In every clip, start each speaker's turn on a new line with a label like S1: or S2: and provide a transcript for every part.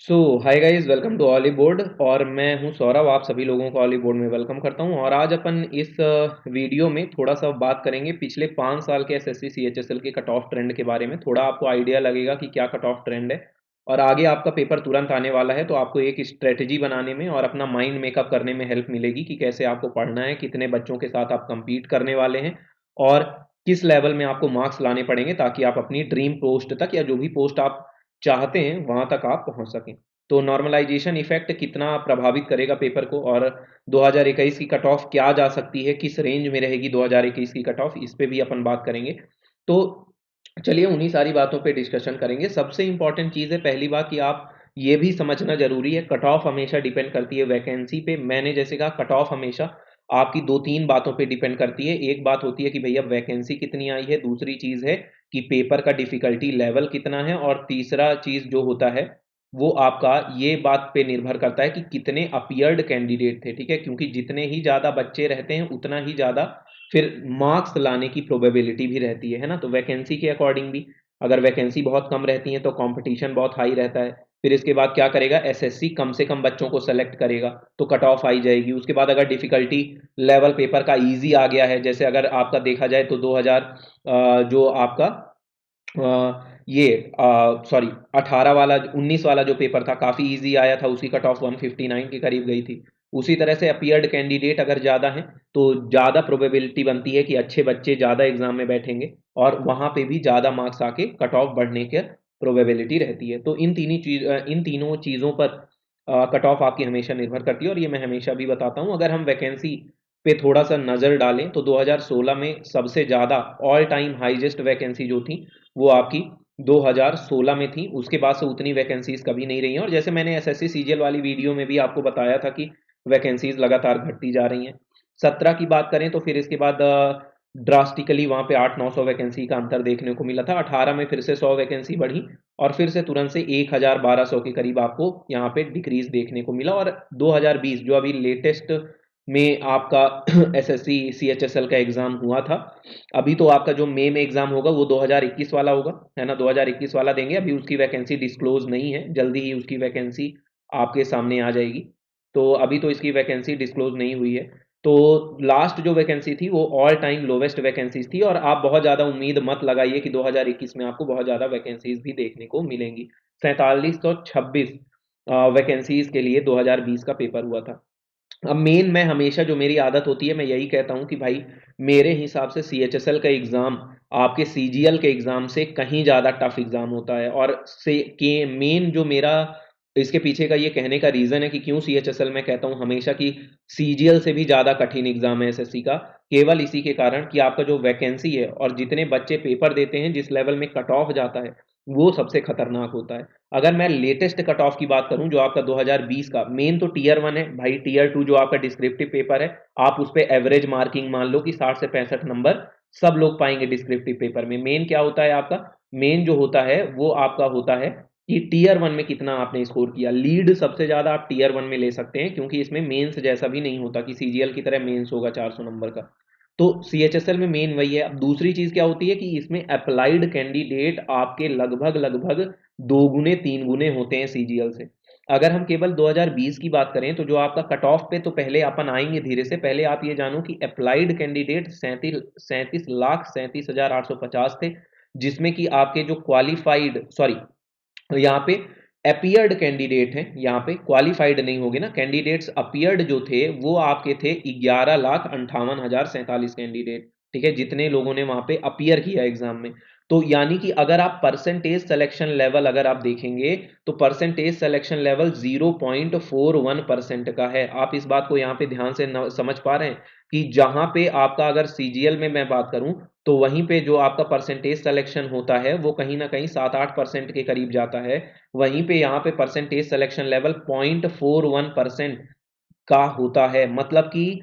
S1: So hi guys, welcome to Olly board. और मैं हूं सौरभ, आप सभी लोगों को ऑली बोर्ड में वेलकम करता हूं। और आज अपन इस वीडियो में थोड़ा सा बात करेंगे पिछले 5 साल के एसएससी सीएचएसएल के कट ऑफ ट्रेंड के बारे में। थोड़ा आपको आइडिया लगेगा कि क्या कट ऑफ ट्रेंड है। और आगे आपका पेपर तुरंत आने वाला है, तो आपको एक स्ट्रेटजी बनाने में और अपना माइंड मेकअप करने में हेल्प मिलेगी कि कैसे आपको पढ़ना है, कितने बच्चों के साथ आप compete करने वाले हैं और किस लेवल में आपको मार्क्स लाने पड़ेंगे ताकि आप अपनी ड्रीम पोस्ट तक या जो भी पोस्ट आप चाहते हैं वहां तक आप पहुंच सकें। तो नॉर्मलाइजेशन इफेक्ट कितना प्रभावित करेगा पेपर को, और 2021 की कट ऑफ क्या जा सकती है, किस रेंज में रहेगी 2021 की कट ऑफ, इस पे भी अपन बात करेंगे। तो चलिए उन्हीं सारी बातों पे डिस्कशन करेंगे। सबसे इंपॉर्टेंट चीज़ है, पहली बात कि आप ये भी समझना जरूरी है, कट ऑफ हमेशा डिपेंड करती है वैकेंसी पे। मैंने जैसे कहा, कट ऑफ हमेशा आपकी दो तीन बातों पे डिपेंड करती है। एक बात होती है कि भैया वैकेंसी कितनी आई है, दूसरी चीज़ है कि पेपर का डिफिकल्टी लेवल कितना है, और तीसरा चीज़ जो होता है वो आपका ये बात पे निर्भर करता है कि कितने अपीयर्ड कैंडिडेट थे। ठीक है, क्योंकि जितने ही ज़्यादा बच्चे रहते हैं उतना ही ज़्यादा फिर मार्क्स लाने की प्रोबेबिलिटी भी रहती है ना। तो वैकेंसी के अकॉर्डिंग भी, अगर वैकेंसी बहुत कम रहती है तो कंपटीशन बहुत हाई रहता है। फिर इसके बाद क्या करेगा, एसएससी कम से कम बच्चों को सेलेक्ट करेगा तो कट ऑफ आई जाएगी। उसके बाद अगर डिफिकल्टी लेवल पेपर का इजी आ गया है, जैसे अगर आपका देखा जाए तो 2000 जो आपका ये सॉरी 18 वाला 19 वाला जो पेपर था काफ़ी इजी आया था, उसकी कट ऑफ 159 के करीब गई थी। उसी तरह से अपीयर्ड कैंडिडेट अगर ज़्यादा हैं तो ज़्यादा प्रोबेबिलिटी बनती है कि अच्छे बच्चे ज़्यादा एग्जाम में बैठेंगे और वहाँ पे भी ज़्यादा मार्क्स आके कट ऑफ बढ़ने की प्रोबेबिलिटी रहती है। तो इन तीनों चीज़ों पर कट ऑफ आपकी हमेशा निर्भर करती है, और ये मैं हमेशा भी बताता हूँ। अगर हम वैकेंसी पे थोड़ा सा नज़र डालें तो 2016 में सबसे ज़्यादा ऑल टाइम हाईएस्ट वैकेंसी जो थी वो आपकी 2016 में थी। उसके बाद से उतनी वैकेंसीज कभी नहीं रही हैं। और जैसे मैंने एसएससी सीजीएल वाली वीडियो में भी आपको बताया था कि वैकेंसीज लगातार घटती जा रही हैं। 17 की बात करें तो फिर इसके बाद ड्रास्टिकली वहाँ पे 800-900 वैकेंसी का अंतर देखने को मिला था। 18 में फिर से 100 वैकेंसी बढ़ी और फिर से तुरंत से 1000-1200 के करीब आपको यहाँ पे डिक्रीज देखने को मिला। और 2020 जो अभी लेटेस्ट में आपका एसएससी सीएचएसएल का एग्जाम हुआ था, अभी तो आपका जो मई में एग्जाम होगा वो 2021 वाला होगा, है ना। 2021 वाला देंगे, अभी उसकी वैकेंसी डिस्क्लोज नहीं है, जल्दी ही उसकी वैकेंसी आपके सामने आ जाएगी। तो अभी तो इसकी वैकेंसी डिस्क्लोज नहीं हुई है। तो लास्ट जो वैकेंसी थी वो ऑल टाइम लोवेस्ट वैकेंसीज थी, और आप बहुत ज़्यादा उम्मीद मत लगाइए कि 2021 में आपको बहुत ज़्यादा वैकेंसीज भी देखने को मिलेंगी। 4726 वैकेंसीज के लिए 2020 का पेपर हुआ था। अब मेन, मैं हमेशा जो मेरी आदत होती है मैं यही कहता हूँ कि भाई मेरे हिसाब से सीएचएसएल का एग्ज़ाम आपके सीजीएल के एग्ज़ाम से कहीं ज़्यादा टफ एग्ज़ाम होता है। और से के मेन जो मेरा इसके पीछे का ये कहने का रीज़न है कि क्यों सीएचएसएल मैं कहता हूँ हमेशा कि सीजीएल से भी ज़्यादा कठिन एग्ज़ाम है एसएससी का, केवल इसी के कारण कि आपका जो वैकेंसी है और जितने बच्चे पेपर देते हैं, जिस लेवल में कट ऑफ जाता है वो सबसे खतरनाक होता है। अगर मैं लेटेस्ट कट ऑफ की बात करूं जो आपका 2020 का, मेन तो टीयर 1 है भाई। टीयर 2 जो आपका डिस्क्रिप्टिव पेपर है, आप उस पे एवरेज मार्किंग मान लो कि 60 से 65 नंबर सब लोग पाएंगे डिस्क्रिप्टिव पेपर में। मेन क्या होता है आपका, मेन जो होता है वो आपका होता है कि टीयर 1 में कितना आपने स्कोर किया। लीड सबसे ज्यादा आप टीयर 1 में ले सकते हैं, क्योंकि इसमें मेंस जैसा भी नहीं होता कि सीजीएल की तरह मेंस होगा 400 नंबर का। तो सीएचएसएल में मेन वही है। अब दूसरी चीज क्या होती है कि इसमें अप्लाइड कैंडिडेट आपके लगभग लगभग 2 गुने 3 गुने होते हैं सीजीएल से। अगर हम केवल 2020 की बात करें तो जो आपका कट ऑफ पे तो पहले अपन आएंगे धीरे से, पहले आप ये जानो कि अप्लाइड कैंडिडेट 37,37,3850 थे, जिसमें कि आपके जो क्वालिफाइड, सॉरी यहाँ पे अपीयर्ड कैंडिडेट हैं, यहाँ पे क्वालिफाइड नहीं होगे ना, कैंडिडेट्स अपीयर्ड जो थे वो आपके थे 11,58,047 कैंडिडेट। ठीक है, जितने लोगों ने वहां पे अपीयर किया एग्जाम में। तो यानी कि अगर आप परसेंटेज सिलेक्शन लेवल अगर आप देखेंगे तो परसेंटेज सिलेक्शन लेवल 0.41% का है। आप इस बात को यहाँ पे ध्यान से समझ पा रहे हैं कि जहां पे आपका, अगर सीजीएल में मैं बात करूं तो वहीं पे जो आपका परसेंटेज सिलेक्शन होता है वो कहीं ना कहीं 7-8% के करीब जाता है। वहीं पे यहाँ पे परसेंटेज सिलेक्शन लेवल 0.41% का होता है। मतलब कि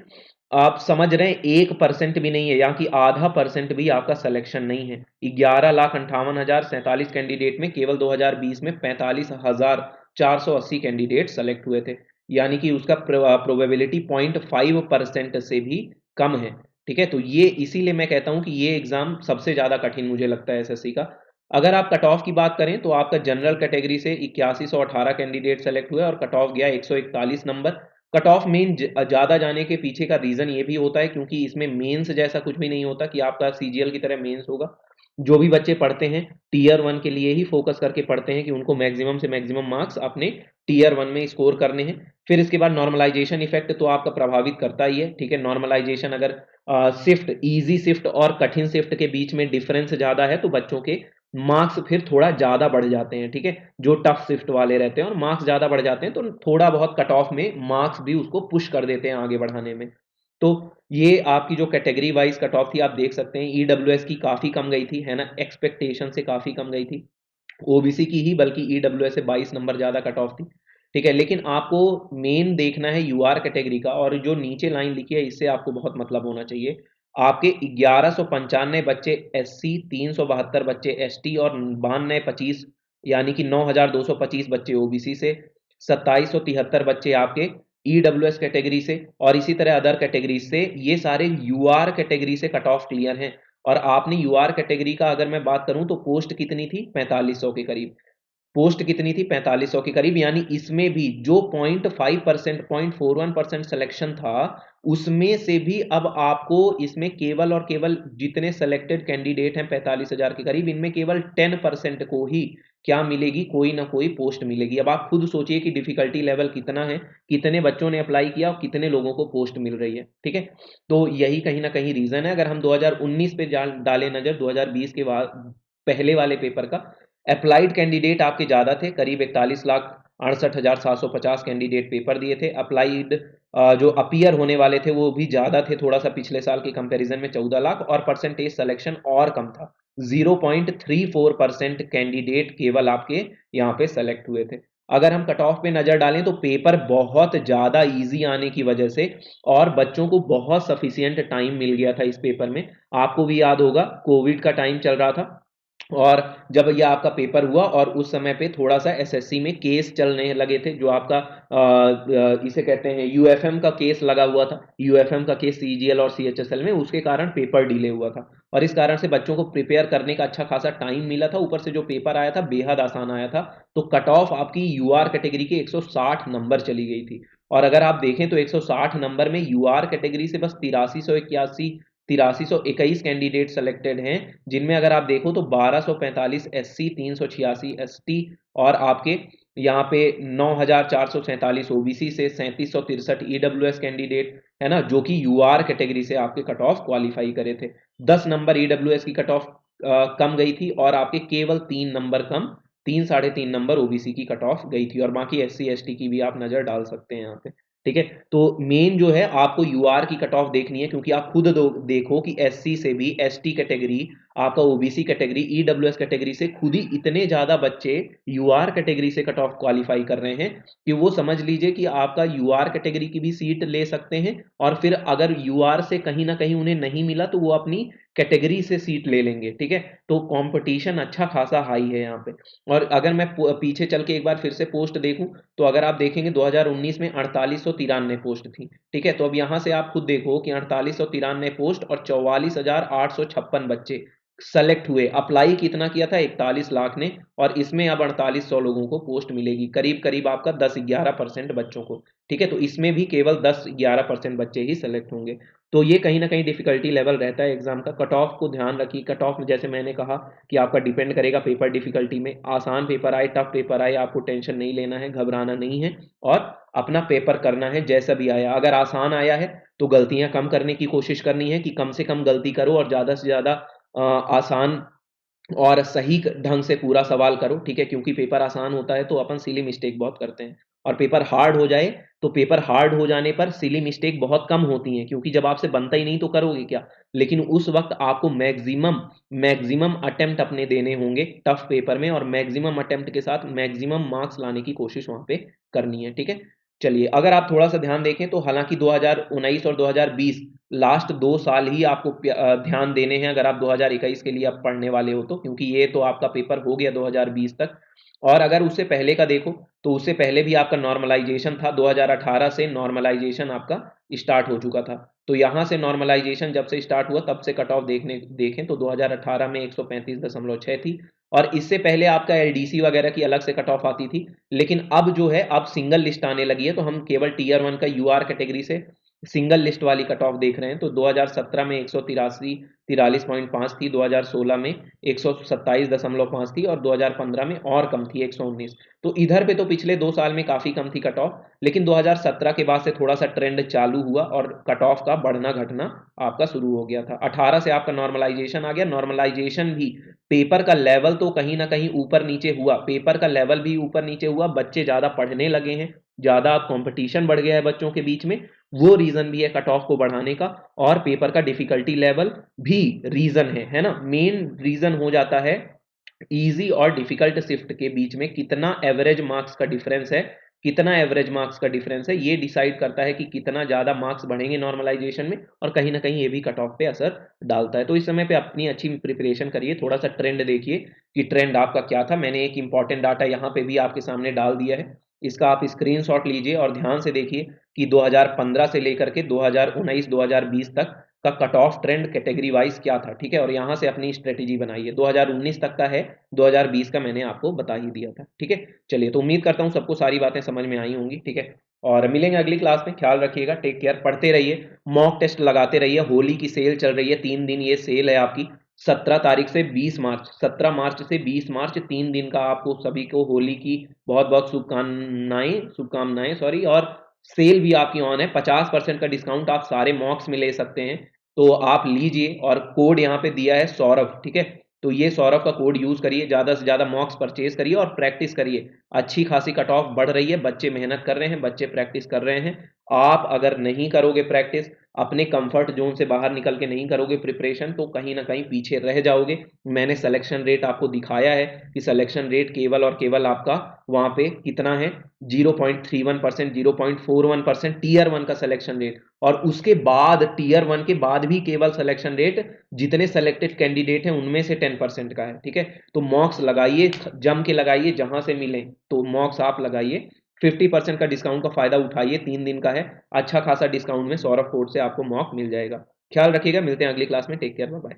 S1: आप समझ रहे हैं, 1% भी नहीं है, यहाँ की ½ भी आपका सिलेक्शन नहीं है। 11,58,047 कैंडिडेट में केवल 2020 में 45,480 कैंडिडेट सेलेक्ट हुए थे, यानी कि उसका प्रोबेबिलिटी 0.5% से भी कम है। ठीक है, तो ये इसीलिए मैं कहता हूं कि ये एग्जाम सबसे ज्यादा कठिन मुझे लगता है एसएससी का। अगर आप कट ऑफ की बात करें तो आपका जनरल कैटेगरी से 8118 कैंडिडेट सेलेक्ट हुए और कट ऑफ गया 141 नंबर। कट ऑफ मेन ज़्यादा जाने के पीछे का रीज़न ये भी होता है क्योंकि इसमें मेंस जैसा कुछ भी नहीं होता कि आपका सीजीएल की तरह मेंस होगा। जो भी बच्चे पढ़ते हैं टीयर 1 के लिए ही फोकस करके पढ़ते हैं कि उनको मैक्सिमम से मैक्सिमम मार्क्स अपने टीयर 1 में स्कोर करने हैं। फिर इसके बाद नॉर्मलाइजेशन इफेक्ट तो आपका प्रभावित करता ही है, ठीक है। नॉर्मलाइजेशन अगर शिफ्ट, ईजी शिफ्ट और कठिन शिफ्ट के बीच में डिफरेंस ज़्यादा है तो बच्चों के मार्क्स फिर थोड़ा ज़्यादा बढ़ जाते हैं, ठीक है। जो टफ शिफ्ट वाले रहते हैं और मार्क्स ज़्यादा बढ़ जाते हैं तो थोड़ा बहुत कट ऑफ में मार्क्स भी उसको पुश कर देते हैं आगे बढ़ाने में। तो ये आपकी जो कैटेगरी वाइज कट ऑफ थी आप देख सकते हैं, ईडब्ल्यूएस की काफ़ी कम गई थी, है ना, एक्सपेक्टेशन से काफ़ी कम गई थी। ओबीसी की ही बल्कि ईडब्ल्यूएस से 22 नंबर ज़्यादा कट ऑफ थी, ठीक है। लेकिन आपको मेन देखना है यूआर कैटेगरी का, और जो नीचे लाइन लिखी है इससे आपको बहुत मतलब होना चाहिए। आपके 1195 बच्चे एससी, 372 बच्चे एसटी और 9225 यानी कि 9225 बच्चे ओबीसी से, 2773 बच्चे आपके ईडब्ल्यूएस कैटेगरी से और इसी तरह अदर कैटेगरी से। ये सारे यूआर कैटेगरी से कट ऑफ क्लियर हैं। और आपने यूआर कैटेगरी का अगर मैं बात करूं तो पोस्ट कितनी थी, 4500 के करीब। पोस्ट कितनी थी, 4500 के करीब। यानी इसमें भी जो 0.5%, 0.41% सिलेक्शन था, उसमें से भी अब आपको इसमें केवल और केवल जितने सेलेक्टेड कैंडिडेट हैं 45,000 के करीब, इनमें केवल 10% को ही क्या मिलेगी, कोई ना कोई पोस्ट मिलेगी। अब आप खुद सोचिए कि डिफिकल्टी लेवल कितना है, कितने बच्चों ने अप्लाई किया और कितने लोगों को पोस्ट मिल रही है, ठीक है। तो यही कहीं ना कहीं रीजन है। अगर हम 2019 पे डालें नजर, 2020 के बाद पहले वाले पेपर का, अप्लाइड कैंडिडेट आपके ज़्यादा थे, करीब 41,68,750 कैंडिडेट पेपर दिए थे। अप्लाइड जो अपीयर होने वाले थे वो भी ज़्यादा थे थोड़ा सा पिछले साल के कंपैरिजन में, 14 लाख, और परसेंटेज सिलेक्शन और कम था, 0.34% कैंडिडेट केवल आपके यहाँ पे सेलेक्ट हुए थे। अगर हम कट ऑफ पे नज़र डालें तो पेपर बहुत ज़्यादा इजी आने की वजह से और बच्चों को बहुत सफिशियंट टाइम मिल गया था इस पेपर में। आपको भी याद होगा कोविड का टाइम चल रहा था और जब ये आपका पेपर हुआ और उस समय पे थोड़ा सा एसएससी में केस चलने लगे थे, जो आपका इसे कहते हैं यूएफएम का केस लगा हुआ था, यूएफएम का केस सीजीएल और सीएचएसएल में, उसके कारण पेपर डिले हुआ था और इस कारण से बच्चों को प्रिपेयर करने का अच्छा खासा टाइम मिला था। ऊपर से जो पेपर आया था बेहद आसान आया था, तो कट ऑफ आपकी यूआर कैटेगरी के 160 नंबर चली गई थी। और अगर आप देखें तो 160 नंबर में यूआर कैटेगरी से बस 8321 कैंडिडेट सेलेक्टेड हैं, जिनमें अगर आप देखो तो 1245 एससी, 386 एसटी और आपके यहाँ पे 9447 ओबीसी से, 3763 ईडब्ल्यूएस कैंडिडेट, है ना, जो कि यूआर कैटेगरी से आपके कट ऑफ क्वालिफाई करे थे। 10 नंबर ईडब्ल्यूएस की कट ऑफ कम गई थी और आपके केवल 3 नंबर कम, 3 साढ़े 3 नंबर ओबीसी की कट ऑफ गई थी, और बाकी एससी एसटी की भी आप नजर डाल सकते हैं यहाँ पे, ठीक है। तो मेन जो है आपको यूआर की कट ऑफ देखनी है, क्योंकि आप खुद देखो कि एससी से भी एसटी कैटेगरी, आपका ओबीसी कैटेगरी, ईडब्ल्यूएस कैटेगरी से खुद ही इतने ज्यादा बच्चे यूआर कैटेगरी से कट ऑफ क्वालिफाई कर रहे हैं कि वो समझ लीजिए कि आपका यूआर कैटेगरी की भी सीट ले सकते हैं, और फिर अगर यूआर से कहीं ना कहीं उन्हें नहीं मिला तो वो अपनी कैटेगरी से सीट ले लेंगे, ठीक है। तो कंपटीशन अच्छा खासा हाई है यहाँ पे। और अगर मैं पीछे चल के एक बार फिर से पोस्ट देखूं तो अगर आप देखेंगे 2019 में 4893 पोस्ट थी, ठीक है। तो अब यहाँ से आप खुद देखो कि 4893 पोस्ट और 44,856 बच्चे सेलेक्ट हुए। अप्लाई कितना किया था, 41 लाख ने, और इसमें अब 4800 लोगों को पोस्ट मिलेगी, करीब करीब आपका 10-11% बच्चों को, ठीक है। तो इसमें भी केवल 10-11% बच्चे ही सेलेक्ट होंगे। तो ये कहीं ना कहीं डिफिकल्टी लेवल रहता है एग्जाम का। कट ऑफ को ध्यान रखिए, कट ऑफ जैसे मैंने कहा कि आपका डिपेंड करेगा पेपर डिफिकल्टी में। आसान पेपर आए, टफ पेपर आए, आपको टेंशन नहीं लेना है, घबराना नहीं है और अपना पेपर करना है जैसा भी आया। अगर आसान आया है तो गलतियां कम करने की कोशिश करनी है कि कम से कम गलती करो और ज़्यादा से ज़्यादा आसान और सही ढंग से पूरा सवाल करो, ठीक है। क्योंकि पेपर आसान होता है तो अपन सिली मिस्टेक बहुत करते हैं, और पेपर हार्ड हो जाए तो पेपर हार्ड हो जाने पर सिली मिस्टेक बहुत कम होती हैं, क्योंकि जब आपसे बनता ही नहीं तो करोगे क्या। लेकिन उस वक्त आपको मैक्सिमम मैक्सिमम अटेम्प्ट अपने देने होंगे टफ पेपर में, और मैक्सिमम अटेम्प्ट के साथ मैक्सिमम मार्क्स लाने की कोशिश वहां पे करनी है, ठीक है। चलिए, अगर आप थोड़ा सा ध्यान देखें तो हालांकि 2019 और 2020 लास्ट 2 साल ही आपको ध्यान देने हैं अगर आप 2021 के लिए आप पढ़ने वाले हो तो, क्योंकि ये तो आपका पेपर हो गया 2020 तक। और अगर उससे पहले का देखो तो उससे पहले भी आपका नॉर्मलाइजेशन था, 2018 से नॉर्मलाइजेशन आपका स्टार्ट हो चुका था। तो यहाँ से नॉर्मलाइजेशन जब से स्टार्ट हुआ तब से कट ऑफ देखें तो 2018 में 135.6 थी, और इससे पहले आपका एलडीसी वगैरह की अलग से कट ऑफ आती थी, लेकिन अब जो है अब सिंगल लिस्ट आने लगी है, तो हम केवल टीयर 1 का यूआर कैटेगरी से सिंगल लिस्ट वाली कट ऑफ देख रहे हैं। तो 2017 में 143.5 थी, 2016 में 127.5 थी और 2015 में और कम थी 119। तो इधर पे तो पिछले 2 साल में काफ़ी कम थी कट ऑफ, लेकिन 2017 के बाद से थोड़ा सा ट्रेंड चालू हुआ और कट ऑफ का बढ़ना घटना आपका शुरू हो गया था। 18 से आपका नॉर्मलाइजेशन आ गया। नॉर्मलाइजेशन भी पेपर का लेवल तो कहीं ना कहीं ऊपर नीचे हुआ, पेपर का लेवल भी ऊपर नीचे हुआ, बच्चे ज़्यादा पढ़ने लगे हैं, ज़्यादा कंपटीशन बढ़ गया है बच्चों के बीच में, वो रीज़न भी है कट ऑफ को बढ़ाने का। और पेपर का डिफिकल्टी लेवल भी रीज़न है ना। मेन रीज़न हो जाता है इजी और डिफिकल्ट शिफ्ट के बीच में कितना एवरेज मार्क्स का डिफरेंस है, कितना एवरेज मार्क्स का डिफरेंस है, ये डिसाइड करता है कि कितना ज़्यादा मार्क्स बढ़ेंगे नॉर्मलाइजेशन में, और कहीं ना कहीं ये भी कट ऑफ पे असर डालता है। तो इस समय पे अपनी अच्छी प्रिपरेशन करिए, थोड़ा सा ट्रेंड देखिए कि ट्रेंड आपका क्या था। मैंने एक इंपॉर्टेंट डाटा यहाँ पे भी आपके सामने डाल दिया है, इसका आप स्क्रीनशॉट लीजिए और ध्यान से देखिए कि 2015 से लेकर के 2019-2020 तक का cut off trend category wise क्या था, ठीक है। और यहाँ से अपनी स्ट्रेटेजी बनाइए। 2019 तक का है, 2020 का मैंने आपको बता ही दिया था, ठीक है। चलिए, तो उम्मीद करता हूँ सबको सारी बातें समझ में आई होंगी, ठीक है। और मिलेंगे अगली क्लास में, ख्याल रखिएगा, टेक केयर, पढ़ते रहिए, मॉक टेस्ट लगाते रहिए। होली की सेल चल रही है, 3 दिन ये सेल है आपकी, 17 तारीख से 20 मार्च, 17 मार्च से 20 मार्च, 3 दिन का आपको सभी को होली की बहुत बहुत शुभकामनाएं सॉरी। और सेल भी आपकी ऑन है, 50% का डिस्काउंट आप सारे मॉक्स में ले सकते हैं, तो आप लीजिए। और कोड यहाँ पे दिया है सौरभ, ठीक है। तो ये सौरभ का कोड यूज करिए, ज़्यादा से ज़्यादा मॉक्स परचेज करिए और प्रैक्टिस करिए। अच्छी खासी कट ऑफ बढ़ रही है, बच्चे मेहनत कर रहे हैं, बच्चे प्रैक्टिस कर रहे हैं। आप अगर नहीं करोगे प्रैक्टिस, अपने कंफर्ट जोन से बाहर निकल के नहीं करोगे प्रिपरेशन, तो कहीं ना कहीं पीछे रह जाओगे। मैंने सिलेक्शन रेट आपको दिखाया है कि सिलेक्शन रेट केवल और केवल आपका वहाँ पे कितना है, 0.31%, 0.41% टीयर 1 का सिलेक्शन रेट। और उसके बाद टीयर 1 के बाद भी केवल सिलेक्शन रेट जितने सेलेक्टेड कैंडिडेट हैं उनमें से 10% का है, ठीक है। तो मॉक्स लगाइए, जम के लगाइए, जहां से मिले तो मॉक्स आप लगाइए। 50% का डिस्काउंट का फायदा उठाइए, 3 दिन का है, अच्छा खासा डिस्काउंट में सौरभ कोड से आपको मॉक मिल जाएगा। ख्याल रखिएगा, मिलते हैं अगली क्लास में, टेक केयर, बाय बाय।